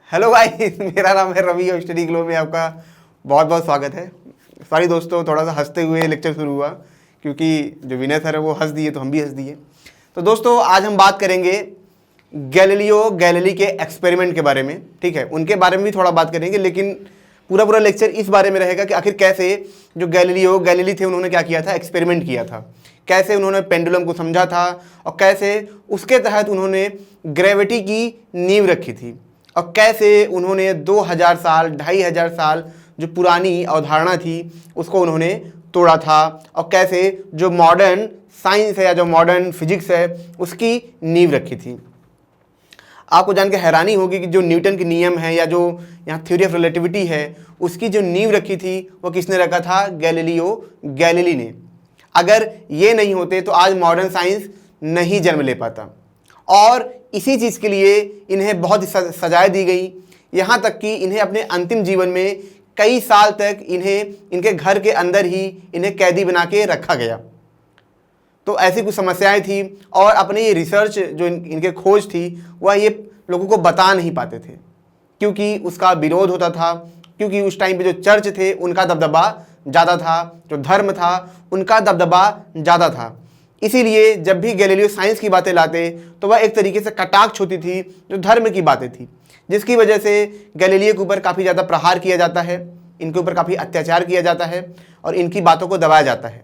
Hello भाई मेरा नाम है रवि और स्टडी ग्लो में आपका बहुत बहुत स्वागत है। सॉरी दोस्तों, थोड़ा सा हंसते हुए लेक्चर शुरू हुआ क्योंकि जो विनय सर है वो हंस दिए तो हम भी हंस दिए। तो दोस्तों आज हम बात करेंगे गैलीलियो गैलीली के एक्सपेरिमेंट के बारे में। ठीक है, उनके बारे में भी थोड़ा बात करेंगे, लेकिन पूरा लेक्चर इस बारे में रहेगा कि आखिर कैसे जो गैलीलियो गैलीली थे उन्होंने क्या किया था, एक्सपेरिमेंट किया था, कैसे उन्होंने पेंडुलम को समझा था और कैसे उसके तहत उन्होंने ग्रेविटी की नींव रखी थी और कैसे उन्होंने 2000 साल 2500 साल जो पुरानी अवधारणा थी उसको उन्होंने तोड़ा था और कैसे जो मॉडर्न साइंस है या जो मॉडर्न फिजिक्स है उसकी नींव रखी थी। आपको जान के हैरानी होगी कि जो न्यूटन के नियम है या जो यहाँ थ्योरी ऑफ रिलेटिविटी है उसकी जो नींव रखी थी वो किसने रखा था, गैलीलियो गैलीली ने। अगर ये नहीं होते तो आज मॉडर्न साइंस नहीं जन्म ले पाता और इसी चीज़ के लिए इन्हें बहुत सजाएं दी गई, यहाँ तक कि इन्हें अपने अंतिम जीवन में कई साल तक इन्हें इनके घर के अंदर ही इन्हें कैदी बना के रखा गया। तो ऐसी कुछ समस्याएं थी और अपने ये रिसर्च जो इनके खोज थी वह ये लोगों को बता नहीं पाते थे क्योंकि उसका विरोध होता था, क्योंकि उस टाइम पे जो चर्च थे उनका दबदबा ज़्यादा था, जो धर्म था उनका दबदबा ज़्यादा था। इसीलिए जब भी गैलीलियो साइंस की बातें लाते तो वह एक तरीके से कटाक्ष होती थी जो धर्म की बातें थी, जिसकी वजह से गैलीलियो के ऊपर काफ़ी ज़्यादा प्रहार किया जाता है, इनके ऊपर काफ़ी अत्याचार किया जाता है और इनकी बातों को दबाया जाता है।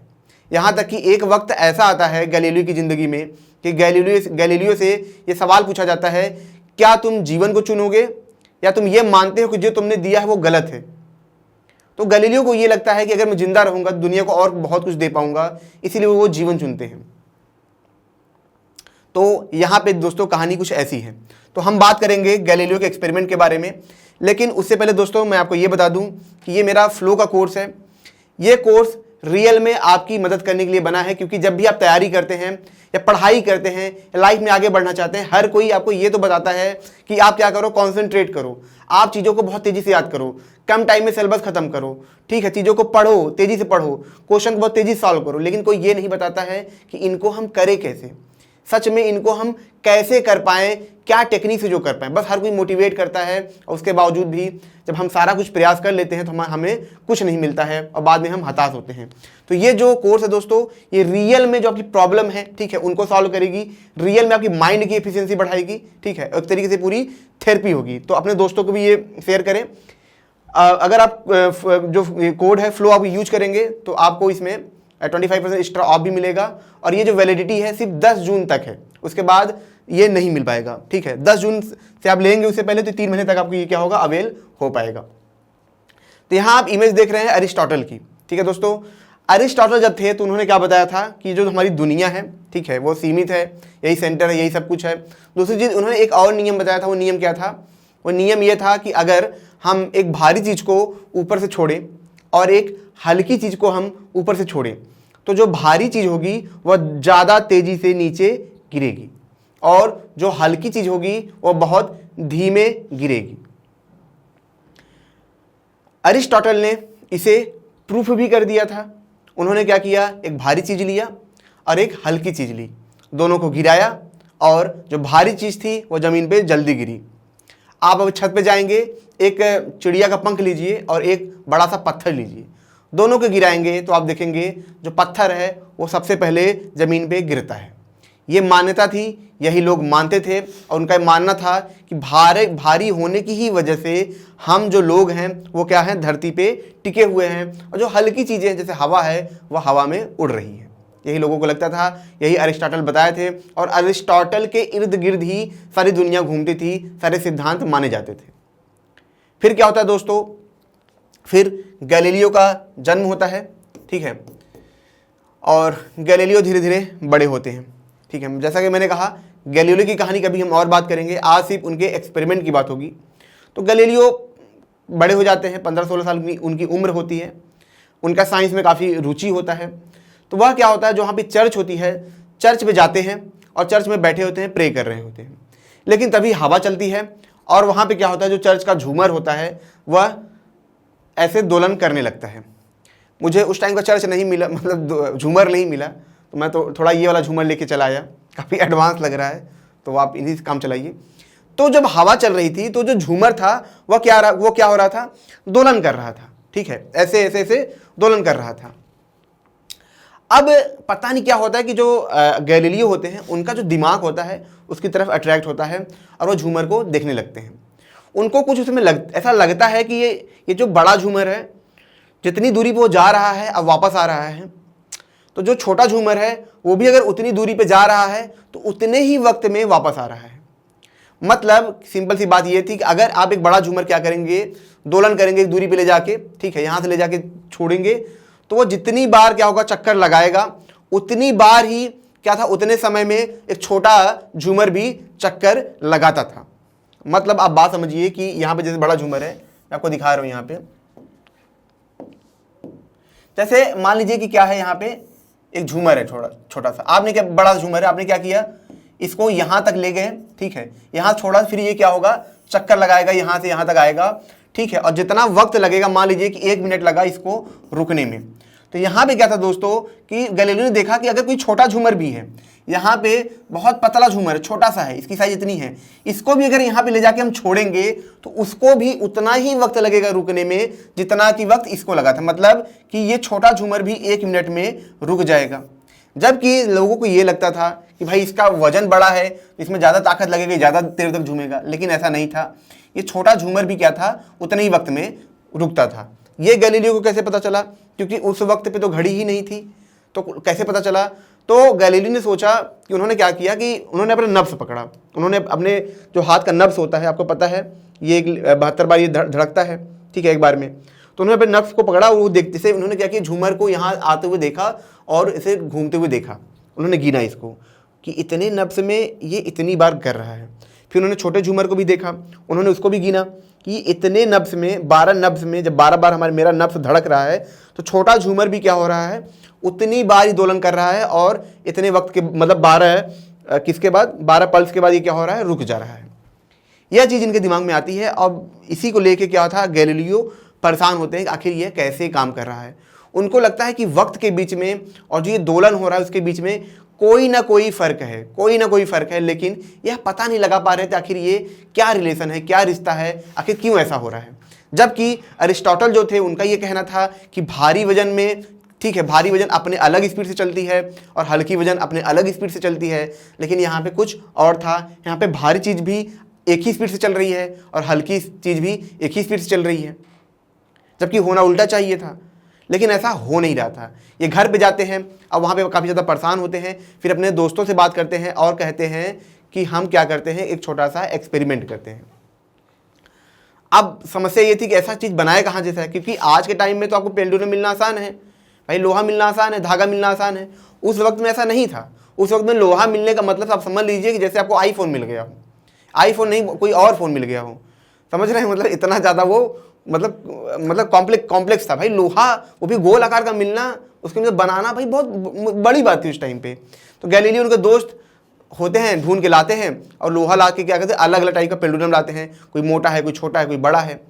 यहाँ तक कि एक वक्त ऐसा आता है गैलीलियो की ज़िंदगी में कि गैलीलियो से ये सवाल पूछा जाता है, क्या तुम जीवन को चुनोगे या तुम ये मानते हो कि जो तुमने दिया है वो गलत है। तो गैलीलियो को ये लगता है कि अगर मैं जिंदा रहूंगा तो दुनिया को और बहुत कुछ दे पाऊंगा, इसीलिए वो जीवन चुनते हैं। तो यहाँ पे दोस्तों कहानी कुछ ऐसी है। तो हम बात करेंगे गैलीलियो के एक्सपेरिमेंट के बारे में, लेकिन उससे पहले दोस्तों मैं आपको ये बता दूं कि ये मेरा फ्लो का कोर्स है। ये कोर्स रियल में आपकी मदद करने के लिए बना है, क्योंकि जब भी आप तैयारी करते हैं या पढ़ाई करते हैं या लाइफ में आगे बढ़ना चाहते हैं, हर कोई आपको ये तो बताता है कि आप क्या करो, कॉन्सेंट्रेट करो, आप चीज़ों को बहुत तेज़ी से याद करो, कम टाइम में सिलेबस खत्म करो, ठीक है, चीज़ों को पढ़ो, तेज़ी से पढ़ो, क्वेश्चन को बहुत तेज़ी से सॉल्व करो। लेकिन कोई ये नहीं बताता है कि इनको हम करें कैसे, सच में इनको हम कैसे कर पाएँ, क्या टेक्निक से जो कर पाएँ। बस हर कोई मोटिवेट करता है और उसके बावजूद भी जब हम सारा कुछ प्रयास कर लेते हैं तो हमें कुछ नहीं मिलता है और बाद में हम हताश होते हैं। तो ये जो कोर्स है दोस्तों, ये रियल में जो आपकी प्रॉब्लम है, ठीक है, उनको सॉल्व करेगी, रियल में आपकी माइंड की एफिशिएंसी बढ़ाएगी, ठीक है, एक तरीके से पूरी थेरेपी होगी। तो अपने दोस्तों को भी ये शेयर करें। अगर आप जो कोड है फ्लो आप यूज करेंगे तो आपको इसमें 25% एक्स्ट्रा ऑफ भी मिलेगा और ये जो वैलिडिटी है सिर्फ 10 जून तक है, उसके बाद ये नहीं मिल पाएगा, ठीक है। 10 जून से आप लेंगे, उससे पहले तो 3 महीने तक आपको ये क्या होगा, अवेल हो पाएगा। तो यहाँ आप इमेज देख रहे हैं अरिस्टोटल की, ठीक है दोस्तों। अरिस्टोटल जब थे तो उन्होंने क्या बताया था कि जो हमारी दुनिया है, ठीक है, वो सीमित है, यही सेंटर है, यही सब कुछ है। दूसरी चीज़ उन्होंने एक और नियम बताया था। वो नियम क्या था? वो नियम ये था कि अगर हम एक भारी चीज़ को ऊपर से छोड़ें और एक हल्की चीज़ को हम ऊपर से छोड़ें तो जो भारी चीज़ होगी वह ज़्यादा तेज़ी से नीचे गिरेगी और जो हल्की चीज़ होगी वह बहुत धीमे गिरेगी। अरिस्टोटल ने इसे प्रूफ भी कर दिया था। उन्होंने क्या किया, एक भारी चीज़ लिया और एक हल्की चीज़ ली, दोनों को गिराया और जो भारी चीज़ थी वो ज़मीन पे जल्दी गिरी। आप अब छत पे जाएंगे, एक चिड़िया का पंख लीजिए और एक बड़ा सा पत्थर लीजिए, दोनों को गिराएंगे तो आप देखेंगे जो पत्थर है वो सबसे पहले ज़मीन पे गिरता है। ये मान्यता थी, यही लोग मानते थे और उनका मानना था कि भारी होने की ही वजह से हम जो लोग हैं वो क्या हैं, धरती पे टिके हुए हैं और जो हल्की चीज़ें जैसे हवा है वह हवा में उड़ रही है। यही लोगों को लगता था, यही अरिस्टोटल बताए थे और अरिस्टोटल के इर्द गिर्द ही सारी दुनिया घूमती थी, सारे सिद्धांत माने जाते थे। फिर क्या होता है दोस्तों, फिर गैलीलियो का जन्म होता है, ठीक है, और गैलीलियो धीरे धीरे बड़े होते हैं, ठीक है। जैसा कि मैंने कहा गैलीलियो की कहानी कभी हम और बात करेंगे, आज सिर्फ उनके एक्सपेरिमेंट की बात होगी। तो गैलीलियो बड़े हो जाते हैं, 15-16 साल की उनकी उम्र होती है, उनका साइंस में काफ़ी रुचि होता है। तो वह क्या होता है, जो वहाँ पे चर्च होती है, चर्च में जाते हैं और चर्च में बैठे होते हैं, प्रे कर रहे होते हैं, लेकिन तभी हवा चलती है और वहाँ पे क्या होता है, जो चर्च का झूमर होता है वह ऐसे दोलन करने लगता है। मुझे उस टाइम का चर्च नहीं मिला, मतलब झूमर नहीं मिला, तो मैं तो थोड़ा ये वाला झूमर लेके चला आया, काफ़ी एडवांस लग रहा है, तो आप इन्हीं से काम चलाइए। तो तो जब हवा चल रही थी तो जो झूमर था वो क्या हो रहा था, दोलन कर रहा था। ठीक है, ऐसे ऐसे ऐसे दोलन कर रहा था। अब पता नहीं क्या होता है कि जो गैलीलियो होते हैं उनका जो दिमाग होता है उसकी तरफ अट्रैक्ट होता है और वो झूमर को देखने लगते हैं। उनको कुछ उसमें ऐसा लगता है कि ये जो बड़ा झूमर है, जितनी दूरी पे वो जा रहा है अब वापस आ रहा है, तो जो छोटा झूमर है वो भी अगर उतनी दूरी पे जा रहा है तो उतने ही वक्त में वापस आ रहा है। मतलब सिंपल सी बात ये थी कि अगर आप एक बड़ा झूमर क्या करेंगे, दोलन करेंगे एक दूरी पे ले जाके, ठीक है, यहाँ से ले जाके छोड़ेंगे, तो वो जितनी बार क्या होगा चक्कर लगाएगा उतनी बार ही क्या था, उतने समय में एक छोटा झूमर भी चक्कर लगाता था। मतलब आप बात समझिए कि यहाँ पे जैसे बड़ा झूमर है, मैं आपको दिखा रहा हूँ यहाँ पे, जैसे मान लीजिए कि क्या है, यहाँ पे एक झूमर है छोटा सा, आपने क्या, बड़ा झूमर है, आपने क्या किया, इसको यहां तक ले गए, ठीक है, यहां छोड़ा, फिर ये क्या होगा, चक्कर लगाएगा, यहां से यहां तक आएगा, ठीक है, और जितना वक्त लगेगा, मान लीजिए कि 1 मिनट लगा इसको रुकने में, तो यहां पे क्या था दोस्तों कि गैलीलियो ने देखा कि अगर कोई छोटा झूमर भी है, यहाँ पे बहुत पतला झूमर है, छोटा सा है, इसकी साइज इतनी है, इसको भी अगर यहाँ पे ले जाके हम छोड़ेंगे तो उसको भी उतना ही वक्त लगेगा रुकने में जितना कि वक्त इसको लगा था। मतलब कि ये छोटा झूमर भी 1 मिनट में रुक जाएगा। जबकि लोगों को ये लगता था कि भाई इसका वजन बड़ा है, इसमें ज़्यादा ताकत लगेगी, ज़्यादा देर तक झूमेगा, लेकिन ऐसा नहीं था। ये छोटा झूमर भी क्या था, उतने ही वक्त में रुकता था। ये गैलीलियो को कैसे पता चला, क्योंकि उस वक्त पे तो घड़ी ही नहीं थी, तो कैसे पता चला। तो गैलीलियो ने सोचा कि उन्होंने क्या किया कि उन्होंने अपना नब्स पकड़ा, उन्होंने अपने जो हाथ का नब्स होता है, आपको पता है ये 72 बार ये धड़कता है, ठीक है, एक बार में, तो उन्होंने अपने नब्स को पकड़ा और वो देखते से उन्होंने क्या किया, झूमर को यहाँ आते हुए देखा और इसे घूमते हुए देखा, उन्होंने गिना इसको कि इतने नब्स में ये इतनी बार कर रहा है। फिर उन्होंने छोटे झूमर को भी देखा, उन्होंने उसको भी गिना कि इतने नब्स में, 12 नब्स में जब 12 बार मेरा नब्स धड़क रहा है तो छोटा झूमर भी क्या हो रहा है, उतनी बार ही दोलन कर रहा है और इतने वक्त के मतलब 12 किसके बाद 12 पल्स के बाद ये क्या हो रहा है, रुक जा रहा है। यह चीज़ इनके दिमाग में आती है। अब इसी को लेके क्या था, गैलीलियो परेशान होते हैं कि आखिर ये कैसे काम कर रहा है। उनको लगता है कि वक्त के बीच में और जो ये दोलन हो रहा है उसके बीच में कोई ना कोई फ़र्क है, कोई ना कोई फ़र्क है, लेकिन यह पता नहीं लगा पा रहे थे आखिर ये क्या रिलेशन है, क्या रिश्ता है, आखिर क्यों ऐसा हो रहा है। जबकि अरिस्टोटल जो थे उनका ये कहना था कि भारी वजन में, ठीक है, भारी वजन अपने अलग स्पीड से चलती है और हल्की वजन अपने अलग स्पीड से चलती है, लेकिन यहाँ पे कुछ और था, यहाँ पे भारी चीज़ भी एक ही स्पीड से चल रही है और हल्की चीज़ भी एक ही स्पीड से चल रही है, जबकि होना उल्टा चाहिए था, लेकिन ऐसा हो नहीं रहा था। ये घर पे जाते हैं, अब वहाँ पे काफ़ी ज़्यादा परेशान होते हैं, फिर अपने दोस्तों से बात करते हैं और कहते हैं कि हम क्या करते हैं, एक छोटा सा एक्सपेरिमेंट करते हैं। अब समस्या ये थी कि ऐसा चीज़ बनाए कहाँ जैसा है, क्योंकि आज के टाइम में तो आपको पेंडुलम मिलना आसान है, भाई लोहा मिलना आसान है, धागा मिलना आसान है। उस वक्त में ऐसा नहीं था। उस वक्त में लोहा मिलने का मतलब आप समझ लीजिए कि जैसे आपको आईफोन मिल गया हो, आईफोन नहीं कोई और फ़ोन मिल गया हो, समझ रहे हैं, मतलब इतना ज़्यादा वो मतलब कॉम्प्लेक्स था भाई। लोहा वो भी गोल आकार का मिलना, उसके अंदर बनाना भाई बहुत बड़ी बात थी उस टाइम पे। तो गैलीलियो उनके दोस्त होते हैं, ढूंढ के लाते हैं और लोहा ला के क्या करते हैं, अलग अलग टाइप का पेंडुलम लाते हैं, कोई मोटा है, कोई छोटा है, कोई बड़ा है।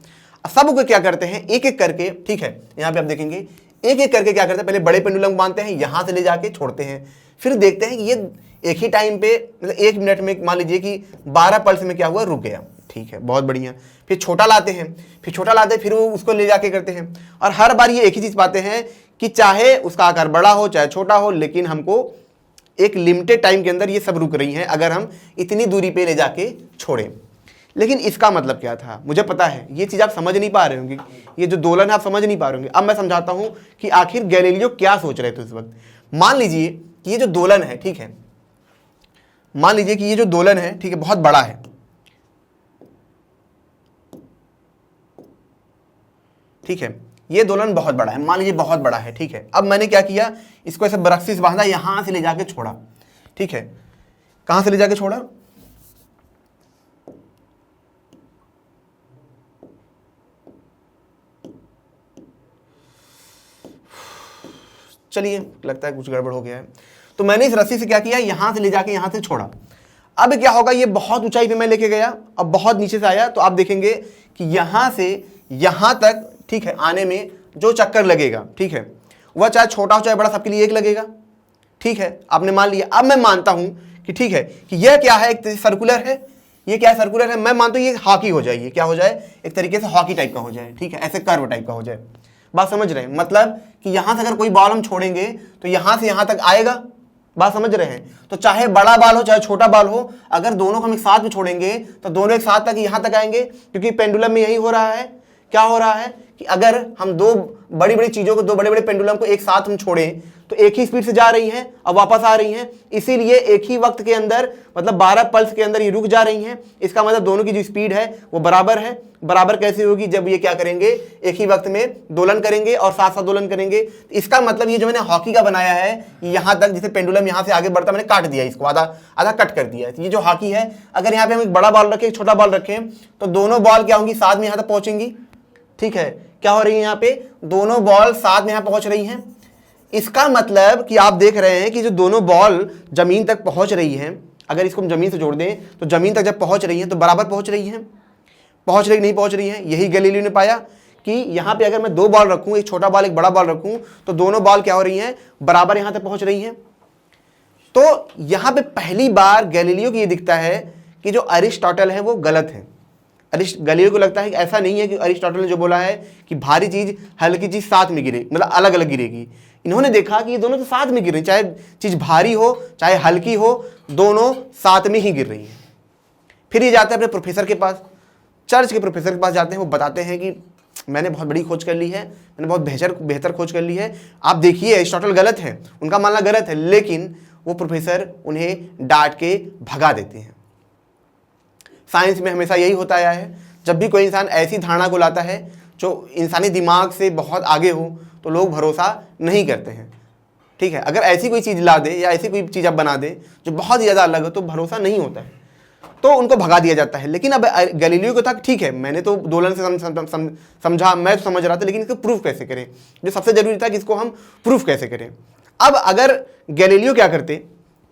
सबको क्या करते हैं, एक एक करके, ठीक है, यहाँ पे आप देखेंगे एक एक करके क्या करते हैं, पहले बड़े पेंडुलम बांधते हैं, यहाँ से ले जाके छोड़ते हैं, फिर देखते हैं कि ये एक ही टाइम पे मतलब 1 मिनट में मान लीजिए कि 12 पल्स में क्या हुआ, रुक गया, ठीक है, बहुत बढ़िया। फिर छोटा लाते हैं, फिर वो उसको ले जाके करते हैं, और हर बार ये एक ही चीज़ पाते हैं कि चाहे उसका आकार बड़ा हो चाहे छोटा हो, लेकिन हमको एक लिमिटेड टाइम के अंदर ये सब रुक रही हैं अगर हम इतनी दूरी पे ले जाके छोड़ें। लेकिन इसका मतलब क्या था, मुझे पता है ये चीज़ आप समझ नहीं पा रहे होंगे, ये जो दोलन है आप समझ नहीं पा रहे होंगे। अब मैं समझाता हूँ कि आखिर गैलीलियो क्या सोच रहे थे उस वक्त। मान लीजिए कि ये जो दोलन है, ठीक है, मान लीजिए कि ये जो दोलन है, ठीक है, बहुत बड़ा है, ठीक है, ये दोलन बहुत बड़ा है, मान लीजिए बहुत बड़ा है, ठीक है। अब मैंने क्या किया, इसको ऐसे बरक्सी से बांधा, यहां से ले जाके छोड़ा, ठीक है, कहां से ले जाके छोड़ा, चलिए लगता है कुछ गड़बड़ हो गया है। तो मैंने इस रस्सी से क्या किया, यहां से ले जाके यहां से छोड़ा। अब क्या होगा, ये बहुत ऊंचाई पे मैं लेके गया, अब बहुत नीचे से आया, तो आप देखेंगे कि यहां से यहां तक, ठीक है, आने में जो चक्कर लगेगा, ठीक है, वह चाहे छोटा हो चाहे बड़ा सबके लिए एक लगेगा, ठीक है, आपने मान लिया। अब मैं मानता हूं कि ठीक है कि यह क्या है, एक सर्कुलर है, ये क्या सर्कुलर है, मैं मानता हूँ ये हॉकी हो जाए, ये क्या हो जाए, एक तरीके से हॉकी टाइप का हो जाए, ठीक है, ऐसे कर्व टाइप का हो जाए। बात समझ रहे हैं, मतलब कि यहां से अगर कोई बॉल हम छोड़ेंगे तो यहां से यहां तक आएगा। बात समझ रहे हैं, तो चाहे बड़ा बॉल हो चाहे छोटा बॉल हो, अगर दोनों को हम एक साथ में छोड़ेंगे तो दोनों एक साथ तक यहां तक आएंगे, क्योंकि पेंडुलम में यही हो रहा है। क्या हो रहा है कि अगर हम दो बड़ी बड़ी चीजों को, दो बड़े बड़े पेंडुलम को एक साथ हम छोड़ें तो एक ही स्पीड से जा रही हैं और वापस आ रही हैं, इसीलिए एक ही वक्त के अंदर, मतलब 12 पल्स के अंदर ये रुक जा रही हैं। इसका मतलब दोनों की जो स्पीड है वो बराबर है। बराबर कैसे होगी, जब ये क्या करेंगे, एक ही वक्त में दोलन करेंगे और साथ साथ दोलन करेंगे। इसका मतलब ये जो मैंने हॉकी का बनाया है, यहां तक जैसे पेंडुलम यहां से आगे बढ़ता, मैंने काट दिया इसको, आधा आधा कट कर दिया है। ये जो हॉकी है, अगर यहाँ पे हम एक बड़ा बॉल रखें, एक छोटा बॉल रखें, तो दोनों बॉल क्या होंगी, साथ में यहां तक पहुंचेंगी, ठीक है। क्या हो रही है, यहाँ पे दोनों बॉल साथ में यहां पहुंच रही हैं। इसका मतलब कि आप देख रहे हैं कि जो दोनों बॉल जमीन तक पहुंच रही हैं, अगर इसको हम जमीन से जोड़ दें तो जमीन तक जब पहुंच रही हैं तो बराबर पहुंच रही हैं, पहुंच रही नहीं पहुंच रही हैं। यही गैलीलियो ने पाया कि यहाँ पे अगर मैं दो बॉल रखूं, एक छोटा बॉल एक बड़ा बॉल रखूं, तो दोनों बॉल क्या हो रही हैं, बराबर यहां तक पहुंच रही हैं। तो यहां पे पहली बार गैलीलियो को ये दिखता है कि जो अरिस्टोटल है वो गलत है। गैलीलियो को लगता है कि ऐसा नहीं है कि अरिस्टोटल ने जो बोला है कि भारी चीज हल्की चीज साथ में गिरे, मतलब अलग अलग गिरेगी। इन्होंने देखा कि ये दोनों तो साथ में गिर रही, चाहे चीज भारी हो चाहे हल्की हो, दोनों साथ में ही गिर रही है। फिर ये जाते हैं अपने प्रोफेसर के पास, चर्च के प्रोफेसर के पास जाते हैं। वो बताते हैं कि मैंने बहुत बड़ी खोज कर ली है, मैंने बहुत बेहतर खोज कर ली है, आप देखिए अरिस्टोटल गलत है, उनका मानना गलत है। लेकिन वो प्रोफेसर उन्हें डांट के भगा देते हैं। साइंस में हमेशा यही होता आया है, जब भी कोई इंसान ऐसी धारणा को लाता है जो इंसानी दिमाग से बहुत आगे हो, तो लोग भरोसा नहीं करते हैं, ठीक है। अगर ऐसी कोई चीज़ ला दे या ऐसी कोई चीज़ आप बना दे जो बहुत ही ज़्यादा अलग हो, तो भरोसा नहीं होता है, तो उनको भगा दिया जाता है। लेकिन अब गैलीलियो को था ठीक है, मैंने तो दोलन से समझा, मैं तो समझ रहा था, लेकिन इसको प्रूफ कैसे करें, जो सबसे जरूरी था कि इसको हम प्रूफ कैसे करें। अब अगर गैलीलियो क्या करते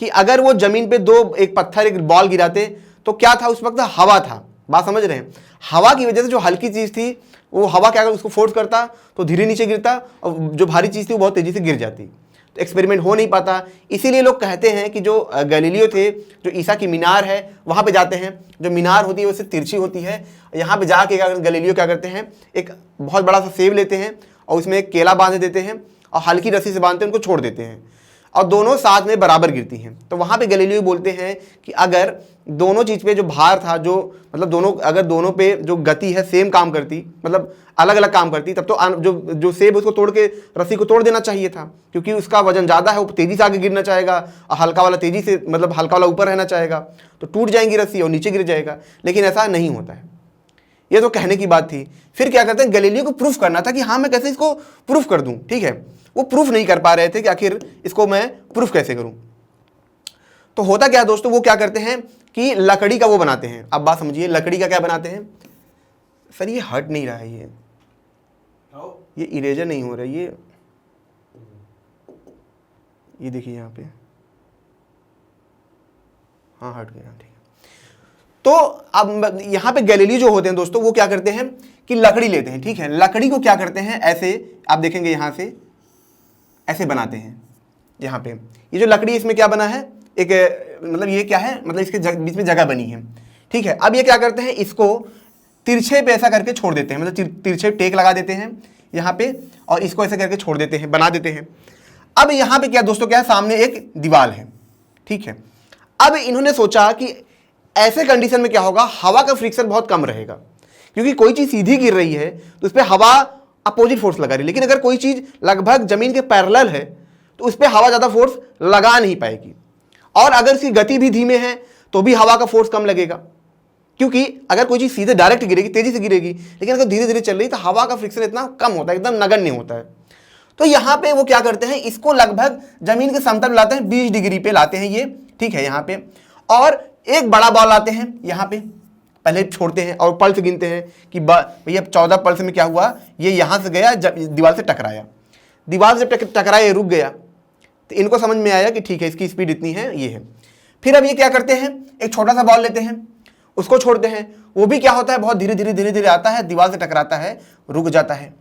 कि अगर वो जमीन पे दो, एक पत्थर एक बॉल गिराते, तो क्या था उस वक्त, हवा था। बात समझ रहे हैं, हवा की वजह से जो हल्की चीज थी, वो हवा क्या, उसको फोर्स करता तो धीरे नीचे गिरता, और जो भारी चीज थी वो बहुत तेजी से गिर जाती, तो एक्सपेरिमेंट हो नहीं पाता। इसीलिए लोग कहते हैं कि जो गैलीलियो थे, जो ईसा की मीनार है वहां पे जाते हैं, जो मीनार होती है वो सिर्फ तिरछी होती है, यहाँ पे जाके गैलीलियो क्या करते हैं, एक बहुत बड़ा सा सेब लेते हैं और उसमें एक केला बांध देते हैं और हल्की रस्सी से बांधते हैं, उनको छोड़ देते हैं और दोनों साथ में बराबर गिरती हैं। तो वहाँ पे गैलीलियो बोलते हैं कि अगर दोनों चीज़ पे जो भार था, जो मतलब दोनों, अगर दोनों पे जो गति है सेम काम करती, मतलब अलग अलग काम करती, तब तो जो सेब उसको तोड़ के रस्सी को तोड़ देना चाहिए था, क्योंकि उसका वजन ज़्यादा है, वो तेज़ी से आगे गिरना चाहेगा, और हल्का वाला तेज़ी से, मतलब हल्का वाला ऊपर रहना चाहेगा, तो टूट जाएंगी रस्सी और नीचे गिर जाएगा। लेकिन ऐसा नहीं होता है, ये तो कहने की बात थी। फिर क्या करते हैं, गैलीलियो को प्रूफ करना था कि हाँ मैं कैसे इसको प्रूफ कर दूं, ठीक है। वो प्रूफ नहीं कर पा रहे थे कि आखिर इसको मैं प्रूफ कैसे करूं। तो होता क्या दोस्तों, वो क्या करते हैं कि लकड़ी का वो बनाते हैं। अब बात समझिए, लकड़ी का क्या बनाते हैं। सर ये हट नहीं रहा है, ये इरेजर नहीं हो रहा है, ये देखिए यहाँ पे, हाँ हट गया, ठीक है। तो अब यहाँ पे गैलीलियो जो होते हैं दोस्तों, वो क्या करते हैं कि लकड़ी लेते हैं, ठीक है। लकड़ी को क्या करते हैं, ऐसे आप देखेंगे यहाँ से ऐसे बनाते हैं। यहाँ पे ये जो लकड़ी, इसमें क्या बना है, एक मतलब ये क्या है, मतलब इसके बीच में जगह बनी है, ठीक है। अब ये क्या करते हैं, इसको तिरछे पे ऐसा करके छोड़ देते हैं, मतलब तिरछे टेक लगा देते हैं यहाँ पे, और इसको ऐसे करके छोड़ देते हैं, बना देते हैं। अब यहाँ पे क्या दोस्तों, क्या है, सामने एक दीवार है, ठीक है। अब इन्होंने सोचा कि ऐसे कंडीशन में क्या होगा, हवा का फ्रिक्शन बहुत कम रहेगा, क्योंकि कोई चीज सीधी गिर रही है तो उस पर हवा अपोजिट फोर्स लगा रही है, लेकिन अगर कोई चीज लगभग जमीन के पैरेलल है तो उस पर हवा ज्यादा फोर्स लगा नहीं पाएगी, और अगर इसकी गति भी धीमे है तो भी हवा का फोर्स कम लगेगा, क्योंकि अगर कोई चीज सीधे डायरेक्ट गिरेगी, तेजी से गिरेगी, लेकिन अगर धीरे धीरे चल रही तो हवा का फ्रिक्शन इतना कम होता है, एकदम नगण्य होता है। तो यहां पे वो क्या करते हैं, इसको लगभग जमीन के समतल लाते हैं, 20 डिग्री पे लाते हैं ये, ठीक है, यहाँ पे, और एक बड़ा बॉल लाते हैं यहाँ पे, पहले छोड़ते हैं और पल्स गिनते हैं कि भैया 14 पल्स में क्या हुआ, ये यहां से गया, दीवार से टकराया, दीवार से टकराया, ये रुक गया, तो इनको समझ में आया कि ठीक है इसकी स्पीड इतनी है, ये है। फिर अब ये क्या करते हैं, एक छोटा सा बॉल लेते हैं, उसको छोड़ते हैं, वो भी क्या होता है, बहुत धीरे धीरे धीरे धीरे आता है, दीवार से टकराता है, रुक जाता है।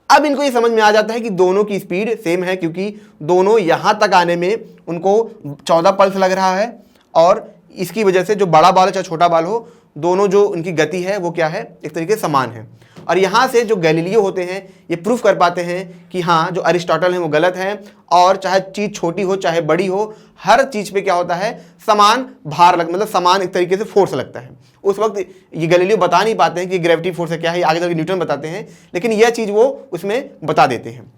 अब इनको ये समझ में आ जाता है कि दोनों की स्पीड सेम है, क्योंकि दोनों यहां तक आने में उनको 14 पल्स लग रहा है और इसकी वजह से जो बड़ा बाल हो चाहे छोटा बाल हो, दोनों जो उनकी गति है वो क्या है, एक तरीके से समान है। और यहाँ से जो गैलीलियो होते हैं ये प्रूफ कर पाते हैं कि हाँ जो अरिस्टोटल है वो गलत है, और चाहे चीज़ छोटी हो चाहे बड़ी हो, हर चीज़ पे क्या होता है, समान भार मतलब समान एक तरीके से फोर्स लगता है। उस वक्त ये गैलीलियो बता नहीं पाते हैं कि ग्रेविटी फोर्स है क्या है, आगे जाकर न्यूटन बताते हैं, लेकिन यह चीज़ वो उसमें बता देते हैं।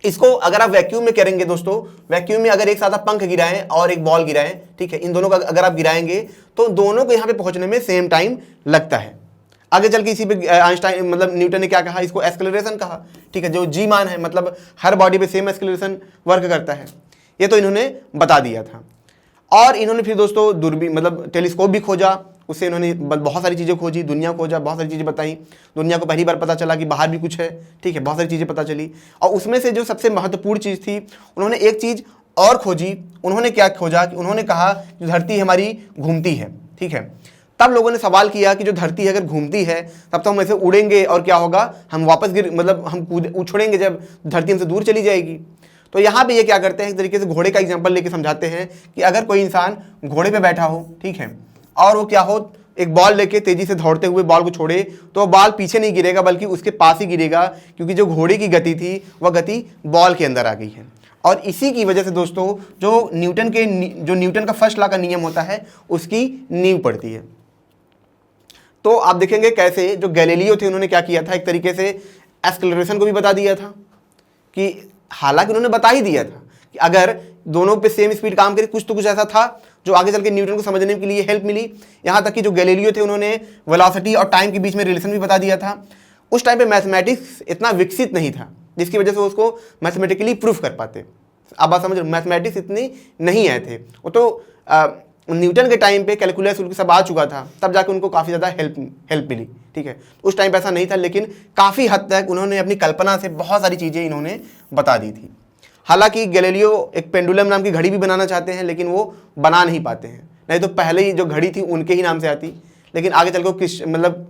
इसको अगर आप वैक्यूम में करेंगे दोस्तों, वैक्यूम में अगर एक साथ आप पंख गिराएं और एक बॉल गिराएं, ठीक है, इन दोनों का अगर आप गिराएंगे तो दोनों को यहाँ पे पहुंचने में सेम टाइम लगता है। आगे चल के इसी पे आइंस्टाइन मतलब न्यूटन ने क्या कहा, इसको एक्सेलरेशन कहा, ठीक है, जो जी मान है मतलब हर बॉडी पे सेम एक्सेलरेशन वर्क करता है, ये तो इन्होंने बता दिया था। और इन्होंने फिर दोस्तों दूरबीन मतलब टेलीस्कोप भी खोजा, उससे इन्होंने बहुत सारी चीज़ें खोजी, दुनिया खोजा, बहुत सारी चीज़ें बताई, दुनिया को पहली बार पता चला कि बाहर भी कुछ है, ठीक है, बहुत सारी चीज़ें पता चली। और उसमें से जो सबसे महत्वपूर्ण चीज़ थी, उन्होंने एक चीज़ और खोजी। उन्होंने क्या खोजा कि उन्होंने कहा जो धरती हमारी घूमती है, ठीक है, तब लोगों ने सवाल किया कि जो धरती अगर घूमती है तब तो हम ऐसे उड़ेंगे और क्या होगा, हम वापस मतलब हम उछड़ेंगे जब धरती हमसे दूर चली जाएगी। तो यहाँ पे ये क्या करते हैं, एक तरीके से घोड़े का एग्जांपल लेके समझाते हैं कि अगर कोई इंसान घोड़े पे बैठा हो, ठीक है, और वो क्या हो एक बॉल लेके तेजी से दौड़ते हुए बॉल को छोड़े, तो बॉल पीछे नहीं गिरेगा बल्कि उसके पास ही गिरेगा, क्योंकि जो घोड़े की गति थी वह गति बॉल के अंदर आ गई है। और इसी की वजह से दोस्तों जो न्यूटन का फर्स्ट लॉ का नियम होता है उसकी नींव पड़ती है। तो आप देखेंगे कैसे जो गैलीलियो थे उन्होंने क्या किया था, एक तरीके से एक्सेलरेशन को भी बता दिया था, कि हालांकि उन्होंने बता ही दिया था कि अगर दोनों पे सेम स्पीड काम करे, कुछ तो कुछ ऐसा था जो आगे चल के न्यूटन को समझने के लिए हेल्प मिली। यहाँ तक कि जो गैलीलियो थे उन्होंने वेलोसिटी और टाइम के बीच में रिलेशन भी बता दिया था। उस टाइम पे मैथमेटिक्स इतना विकसित नहीं था जिसकी वजह से उसको मैथमेटिकली प्रूफ कर पाते। आप बात समझ रहे, मैथमेटिक्स इतनी नहीं आए थे, वो तो न्यूटन के टाइम पे कैलकुलस उनके सब आ चुका था, तब जाके उनको काफ़ी ज़्यादा हेल्प मिली, ठीक है। उस टाइम पे ऐसा नहीं था, लेकिन काफ़ी हद तक उन्होंने अपनी कल्पना से बहुत सारी चीज़ें इन्होंने बता दी थी। हालांकि गैलीलियो एक पेंडुलम नाम की घड़ी भी बनाना चाहते हैं, लेकिन वो बना नहीं पाते हैं, नहीं तो पहले ही जो घड़ी थी उनके ही नाम से आती, लेकिन आगे चल के मतलब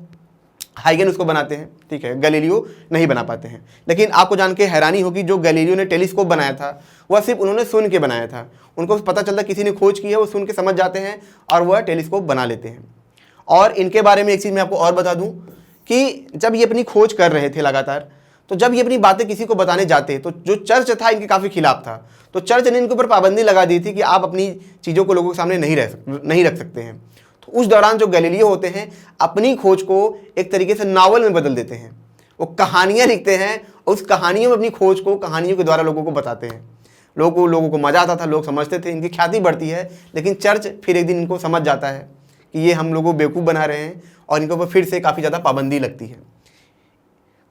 हाइगन उसको बनाते हैं, ठीक है, गैलीलियो नहीं बना पाते हैं। लेकिन आपको जान के हैरानी होगी, जो गैलीलियो ने टेलीस्कोप बनाया था वह सिर्फ उन्होंने सुन के बनाया था। उनको पता चलता किसी ने खोज की है, वो सुन के समझ जाते हैं और वह टेलीस्कोप बना लेते हैं। और इनके बारे में एक चीज़ मैं आपको और बता दूं कि जब ये अपनी खोज कर रहे थे लगातार, तो जब ये अपनी बातें किसी को बताने जाते तो जो चर्च था इनके काफ़ी खिलाफ था, तो चर्च ने इनके ऊपर पाबंदी लगा दी थी कि आप अपनी चीज़ों को लोगों के सामने नहीं रख सकते हैं। तो उस दौरान जो गैलीलियो होते हैं अपनी खोज को एक तरीके से नावल में बदल देते हैं, वो कहानियाँ लिखते हैं और उस कहानियों में अपनी खोज को कहानियों के द्वारा लोगों को बताते हैं। लोगों को मज़ा आता था, लोग समझते थे, इनकी ख्याति बढ़ती है। लेकिन चर्च फिर एक दिन इनको समझ जाता है कि ये हम लोगों को बेवकूफ़ बना रहे हैं और इनके ऊपर फिर से काफ़ी ज़्यादा पाबंदी लगती है।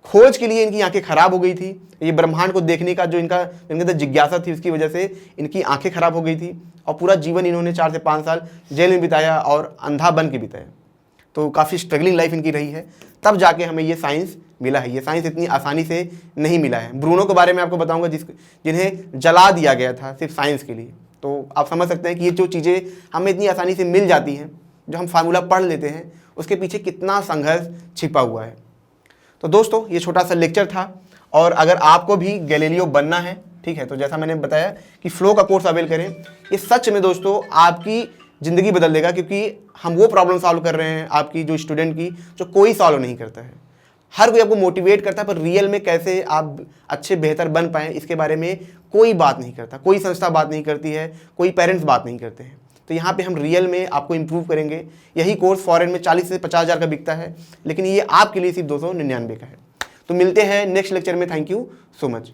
खोज के लिए इनकी आंखें खराब हो गई थी, ये ब्रह्मांड को देखने का जो इनके अंदर जिज्ञासा थी उसकी वजह से इनकी आंखें खराब हो गई थी और पूरा जीवन इन्होंने 4 से 5 साल जेल में बिताया और अंधा बन के बिताया। तो काफ़ी स्ट्रगलिंग लाइफ इनकी रही है, तब जाके हमें ये साइंस मिला है। ये साइंस इतनी आसानी से नहीं मिला है। ब्रूनो के बारे में आपको बताऊंगा जिन्हें जला दिया गया था सिर्फ साइंस के लिए। तो आप समझ सकते हैं कि ये जो चीज़ें हमें इतनी आसानी से मिल जाती हैं, जो हम फार्मूला पढ़ लेते हैं, उसके पीछे कितना संघर्ष छिपा हुआ है। तो दोस्तों ये छोटा सा लेक्चर था, और अगर आपको भी गैलीलियो बनना है, ठीक है, तो जैसा मैंने बताया कि फ्लो का कोर्स अवेल करें। ये सच में दोस्तों आपकी ज़िंदगी बदल देगा, क्योंकि हम वो प्रॉब्लम सॉल्व कर रहे हैं आपकी जो स्टूडेंट की, जो कोई सॉल्व नहीं करता है। हर कोई आपको मोटिवेट करता है, पर रियल में कैसे आप अच्छे बेहतर बन पाएँ इसके बारे में कोई बात नहीं करता, कोई संस्था बात नहीं करती है, कोई पेरेंट्स बात नहीं करते हैं। तो यहाँ पे हम रियल में आपको इम्प्रूव करेंगे। यही कोर्स फॉरेन में 40 से 50 हज़ार का बिकता है, लेकिन ये आपके लिए सिर्फ 299 का है। तो मिलते हैं नेक्स्ट लेक्चर में। Thank you so much.